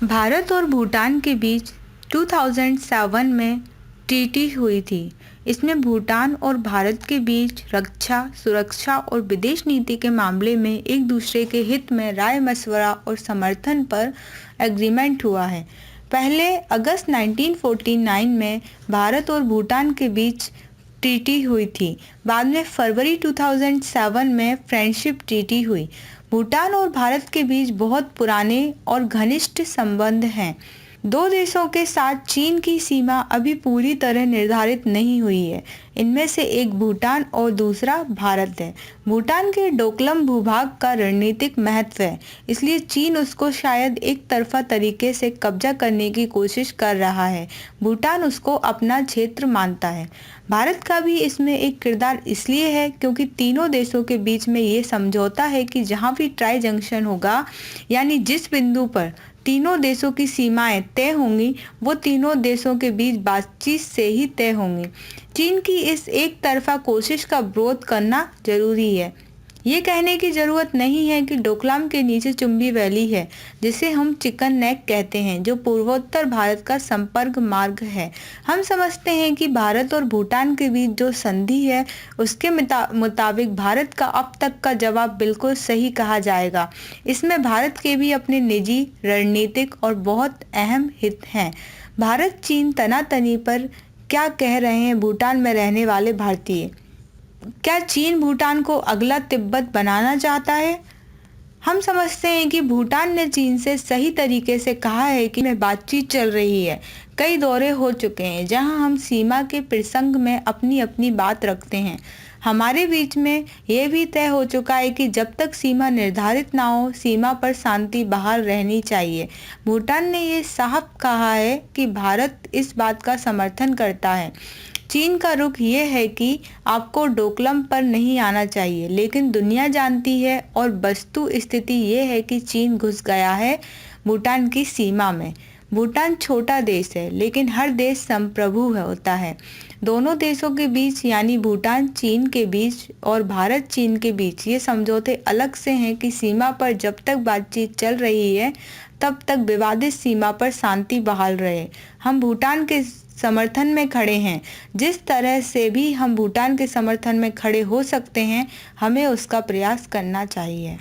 भारत और भूटान के बीच 2007 में ट्रीटी हुई थी। इसमें भूटान और भारत के बीच रक्षा, सुरक्षा और विदेश नीति के मामले में एक दूसरे के हित में राय मशवरा और समर्थन पर एग्रीमेंट हुआ है। पहले अगस्त 1949 में भारत और भूटान के बीच ट्रीटी हुई थी। बाद में फरवरी 2007 में फ्रेंडशिप ट्रीटी हुई। भूटान और भारत के बीच बहुत पुराने और घनिष्ठ संबंध हैं। दो देशों के साथ चीन की सीमा अभी पूरी तरह निर्धारित नहीं हुई है। इनमें से एक भूटान और दूसरा भारत है। भूटान के डोकलम भूभाग का रणनीतिक महत्व है, इसलिए चीन उसको शायद एक तरफा तरीके से कब्जा करने की कोशिश कर रहा है। भूटान उसको अपना क्षेत्र मानता है। भारत का भी इसमें एक किरदार इसलिए है क्योंकि तीनों देशों के बीच में ये समझौता है कि जहाँ भी ट्राई जंक्शन होगा, यानी जिस बिंदु पर तीनों देशों की सीमाएं तय होंगी, वो तीनों देशों के बीच बातचीत से ही तय होंगी। चीन की इस एक तरफा कोशिश का विरोध करना जरूरी है। ये कहने की जरूरत नहीं है कि डोकलाम के नीचे चुंबी वैली है, जिसे हम चिकन नेक कहते हैं, जो पूर्वोत्तर भारत का संपर्क मार्ग है। हम समझते हैं कि भारत और भूटान के बीच जो संधि है, उसके मुताबिक भारत का अब तक का जवाब बिल्कुल सही कहा जाएगा। इसमें भारत के भी अपने निजी, रणनीतिक और बहुत अहम हित हैं। भारत चीन तनातनी पर क्या कह रहे हैं भूटान में रहने वाले भारतीय? क्या चीन भूटान को अगला तिब्बत बनाना चाहता है? हम समझते हैं कि भूटान ने चीन से सही तरीके से कहा है कि में बातचीत चल रही है। कई दौरे हो चुके हैं जहां हम सीमा के प्रसंग में अपनी अपनी बात रखते हैं। हमारे बीच में यह भी तय हो चुका है कि जब तक सीमा निर्धारित ना हो, सीमा पर शांति बहाल रहनी चाहिए। भूटान ने ये साफ कहा है कि भारत इस बात का समर्थन करता है। चीन का रुख ये है कि आपको डोकलम पर नहीं आना चाहिए, लेकिन दुनिया जानती है और वस्तु स्थिति ये है कि चीन घुस गया है भूटान की सीमा में। भूटान छोटा देश है, लेकिन हर देश संप्रभु होता है। दोनों देशों के बीच, यानी भूटान चीन के बीच और भारत चीन के बीच, ये समझौते अलग से हैं कि सीमा पर जब तक बातचीत चल रही है, तब तक विवादित सीमा पर शांति बहाल रहे। हम भूटान के समर्थन में खड़े हैं। जिस तरह से भी हम भूटान के समर्थन में खड़े हो सकते हैं, हमें उसका प्रयास करना चाहिए।